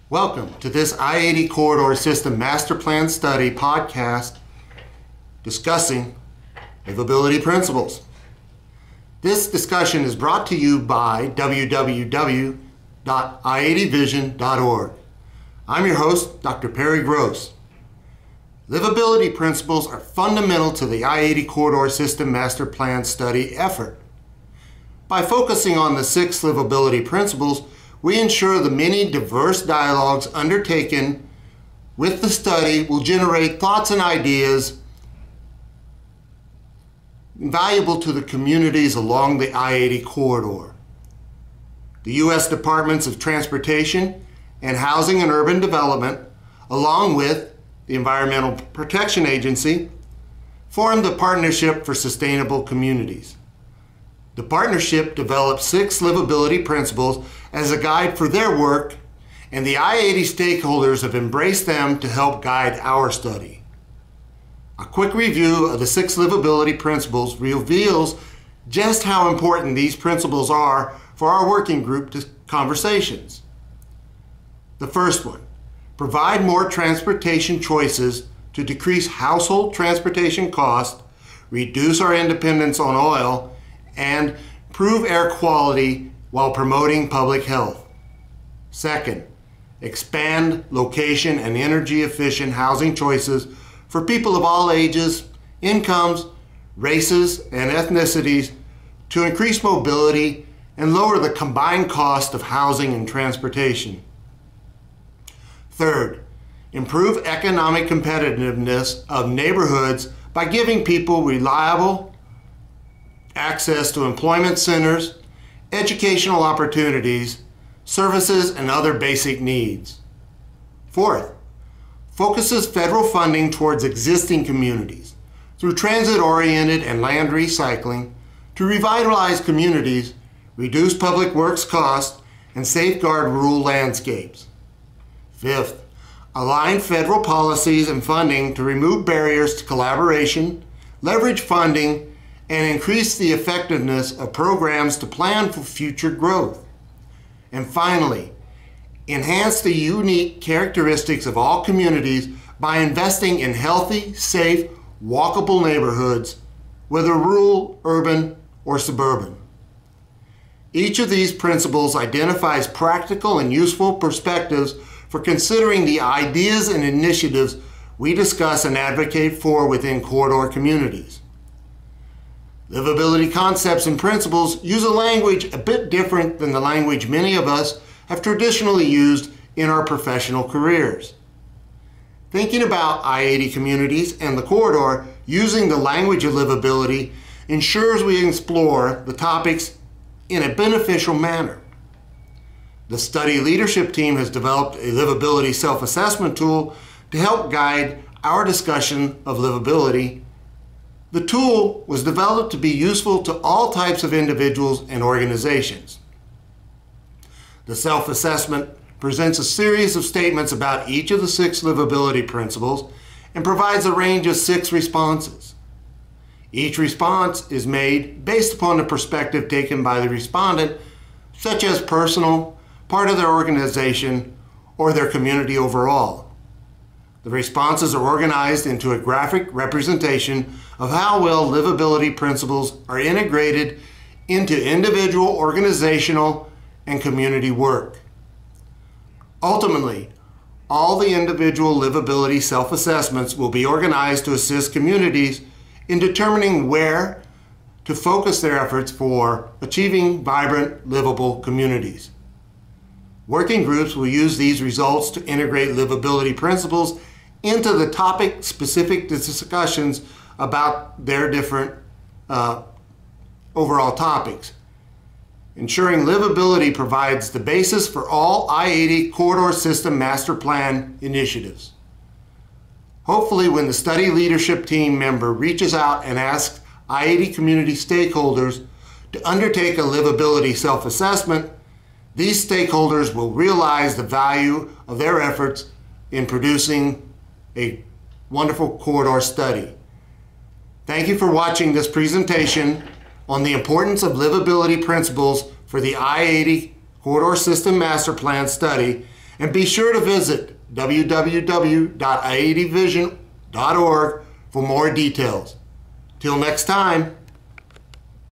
Welcome to this I-80 Corridor System Master Plan Study podcast discussing livability principles. This discussion is brought to you by www.i80vision.org. I'm your host, Dr. Perry Gross. Livability principles are fundamental to the I-80 Corridor System Master Plan Study effort. By focusing on the 6 livability principles, we ensure the many diverse dialogues undertaken with the study will generate thoughts and ideas valuable to the communities along the I-80 corridor. The U.S. Departments of Transportation and Housing and Urban Development, along with the Environmental Protection Agency, formed the Partnership for Sustainable Communities. The partnership developed 6 livability principles as a guide for their work, and the I-80 stakeholders have embraced them to help guide our study. A quick review of the 6 livability principles reveals just how important these principles are for our working group conversations. The first one, provide more transportation choices to decrease household transportation costs, reduce our dependence on oil, and improve air quality while promoting public health. Second, expand location and energy efficient housing choices for people of all ages, incomes, races, and ethnicities to increase mobility and lower the combined cost of housing and transportation. Third, improve economic competitiveness of neighborhoods by giving people reliable access to employment centers, educational opportunities, services, and other basic needs. Fourth, focuses federal funding towards existing communities through transit-oriented and land recycling to revitalize communities, reduce public works costs, and safeguard rural landscapes. Fifth, align federal policies and funding to remove barriers to collaboration, leverage funding, and increase the effectiveness of programs to plan for future growth. And finally, enhance the unique characteristics of all communities by investing in healthy, safe, walkable neighborhoods, whether rural, urban, or suburban. Each of these principles identifies practical and useful perspectives for considering the ideas and initiatives we discuss and advocate for within corridor communities. Livability concepts and principles use a language a bit different than the language many of us have traditionally used in our professional careers. Thinking about I-80 communities and the corridor using the language of livability ensures we explore the topics in a beneficial manner. The study leadership team has developed a livability self-assessment tool to help guide our discussion of livability. The tool was developed to be useful to all types of individuals and organizations. The self-assessment presents a series of statements about each of the 6 livability principles and provides a range of 6 responses. Each response is made based upon the perspective taken by the respondent, such as personal, part of their organization, or their community overall. The responses are organized into a graphic representation of how well livability principles are integrated into individual, organizational, and community work. Ultimately, all the individual livability self-assessments will be organized to assist communities in determining where to focus their efforts for achieving vibrant, livable communities. Working groups will use these results to integrate livability principles into the topic-specific discussions about their different overall topics. Ensuring livability provides the basis for all I-80 Corridor System Master Plan initiatives. Hopefully, when the study leadership team member reaches out and asks I-80 community stakeholders to undertake a livability self-assessment, these stakeholders will realize the value of their efforts in producing a wonderful corridor study. Thank you for watching this presentation on the importance of livability principles for the I-80 Corridor System Master Plan study And be sure to visit www.i80vision.org for more details. Till next time.